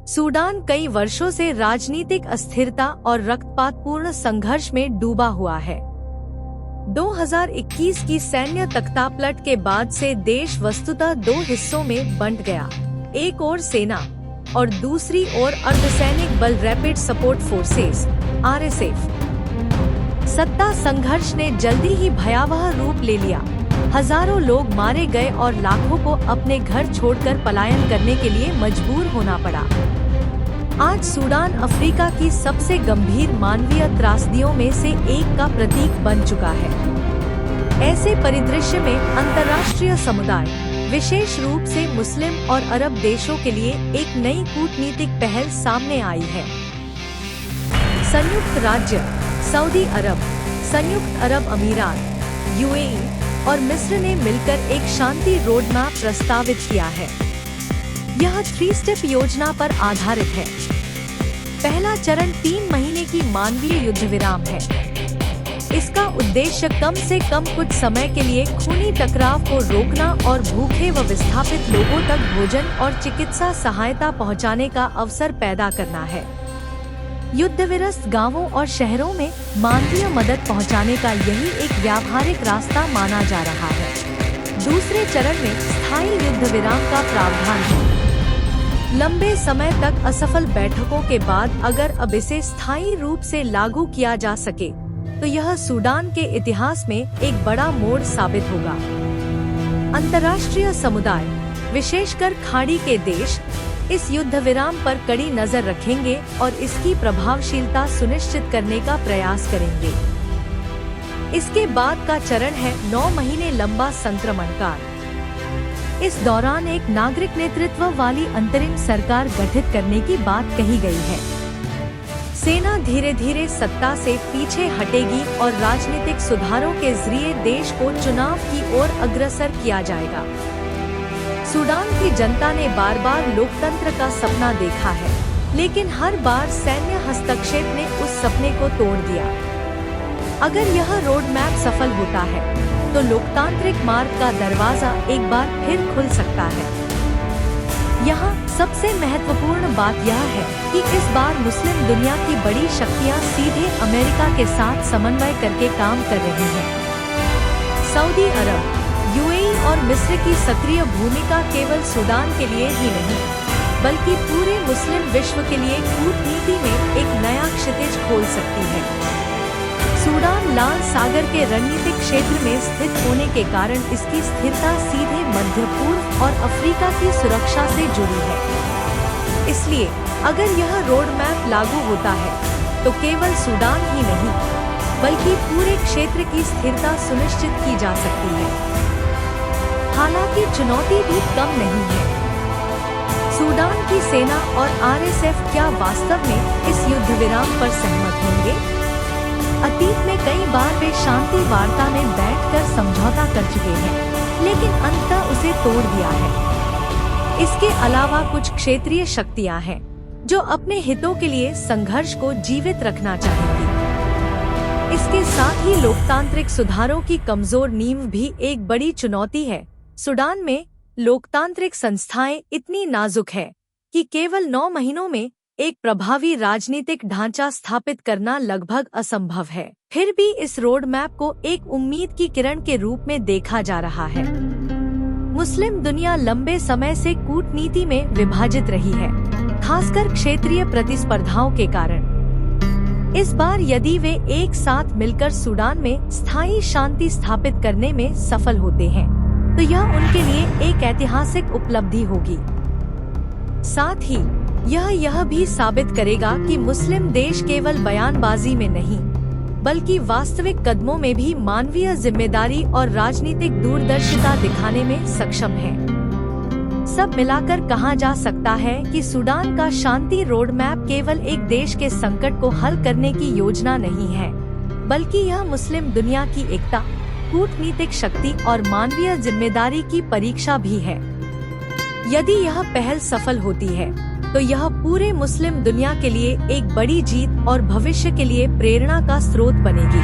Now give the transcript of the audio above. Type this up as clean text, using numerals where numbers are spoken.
Sudan कई वर्षों से राजनीतिक अस्थिरता और रक्तपातपूर्ण संघर्ष में डूबा हुआ है। 2021 की सैन्य तख्तापलट के बाद से देश वस्तुतः दो हिस्सों में बंट गया, एक ओर सेना और दूसरी ओर अर्धसैनिक बल रैपिड सपोर्ट फोर्सेस (RSF). सत्ता संघर्ष ने जल्दी ही भयावह रूप ले लिया। हजारों लोग मारे गए और लाखों को अपने घर छोड़कर पलायन करने के लिए मजबूर होना पड़ा। आज सूडान अफ्रीका की सबसे गंभीर मानवीय त्रासदियों में से एक का प्रतीक बन चुका है। ऐसे परिदृश्य में अंतर्राष्ट्रीय समुदाय, विशेष रूप से मुस्लिम और अरब देशों के लिए एक नई कूटनीतिक पहल सामने आई है। संयुक्त राज्य, सऊदी अरब, संयुक्त अरब अमीरात, UAE और मिस्र ने मिलकर एक शांति रोडमैप प्रस्तावित किया है। यह 3 स्टेप योजना पर आधारित है। पहला चरण 3 महीने की मानवीय युद्ध विराम है। इसका उद्देश्य कम से कम कुछ समय के लिए खूनी टकराव को रोकना और भूखे व विस्थापित लोगों तक भोजन और चिकित्सा सहायता पहुंचाने का अवसर पैदा करना है। युद्धविरस्त गांवों और शहरों में मानवीय मदद पहुंचाने का यही एक व्यावहारिक रास्ता माना जा रहा है। दूसरे चरण में स्थायी युद्ध विराम का प्रावधान है। लंबे समय तक असफल बैठकों के बाद अगर अब इसे स्थायी रूप से लागू किया जा सके तो यह सूडान के इतिहास में एक बड़ा मोड़ साबित होगा। अंतर्राष्ट्रीय समुदाय, विशेषकर खाड़ी के देश, इस युद्ध विराम पर कड़ी नजर रखेंगे और इसकी प्रभावशीलता सुनिश्चित करने का प्रयास करेंगे। इसके बाद का चरण है 9 महीने लंबा संक्रमण काल। इस दौरान एक नागरिक नेतृत्व वाली अंतरिम सरकार गठित करने की बात कही गई है। सेना धीरे धीरे सत्ता से पीछे हटेगी और राजनीतिक सुधारों के जरिए देश को चुनाव की ओर अग्रसर किया जाएगा। सूडान की जनता ने बार बार लोकतंत्र का सपना देखा है, लेकिन हर बार सैन्य हस्तक्षेप ने उस सपने को तोड़ दिया। अगर यह रोड मैप सफल होता है तो लोकतांत्रिक मार्ग का दरवाजा एक बार फिर खुल सकता है। यहाँ सबसे महत्वपूर्ण बात यह है कि इस बार मुस्लिम दुनिया की बड़ी शक्तियाँ सीधे अमेरिका के साथ समन्वय करके काम कर रही हैं। सऊदी अरब, UAE और मिस्र की सक्रिय भूमिका केवल सूडान के लिए ही नहीं, बल्कि पूरे मुस्लिम विश्व के लिए कूटनीति में एक नया क्षितिज खोल सकती है। सूडान लाल सागर के रणनीतिक क्षेत्र में स्थित होने के कारण इसकी स्थिरता सीधे मध्य पूर्व और अफ्रीका की सुरक्षा से जुड़ी है। इसलिए अगर यह रोड मैप लागू होता है तो केवल सूडान ही नहीं, बल्कि पूरे क्षेत्र की स्थिरता सुनिश्चित की जा सकती है। हालांकि चुनौती भी कम नहीं है। सूडान की सेना और RSF क्या वास्तव में इस युद्ध विराम पर सहमत होंगे? अतीत में कई बार वे शांति वार्ता में बैठकर समझौता कर चुके हैं, लेकिन अंततः उसे तोड़ दिया है। इसके अलावा कुछ क्षेत्रीय शक्तियां हैं जो अपने हितों के लिए संघर्ष को जीवित रखना चाहेंगी। इसके साथ ही लोकतांत्रिक सुधारों की कमजोर नींव भी एक बड़ी चुनौती है। सूडान में लोकतांत्रिक संस्थाएं इतनी नाजुक है कि केवल 9 महीनों में एक प्रभावी राजनीतिक ढांचा स्थापित करना लगभग असंभव है। फिर भी इस रोड मैप को एक उम्मीद की किरण के रूप में देखा जा रहा है। मुस्लिम दुनिया लंबे समय से कूटनीति में विभाजित रही है, खासकर क्षेत्रीय प्रतिस्पर्धाओं के कारण। इस बार यदि वे एक साथ मिलकर सूडान में स्थायी शांति स्थापित करने में सफल होते हैं तो यह उनके लिए एक ऐतिहासिक उपलब्धि होगी। साथ ही यह भी साबित करेगा कि मुस्लिम देश केवल बयानबाजी में नहीं, बल्कि वास्तविक कदमों में भी मानवीय जिम्मेदारी और राजनीतिक दूरदर्शिता दिखाने में सक्षम है। सब मिलाकर कहा जा सकता है कि सूडान का शांति रोड मैप केवल एक देश के संकट को हल करने की योजना नहीं है, बल्कि यह मुस्लिम दुनिया की एकता, कूटनीतिक शक्ति और मानवीय जिम्मेदारी की परीक्षा भी है। यदि यह पहल सफल होती है तो यह पूरे मुस्लिम दुनिया के लिए एक बड़ी जीत और भविष्य के लिए प्रेरणा का स्रोत बनेगी।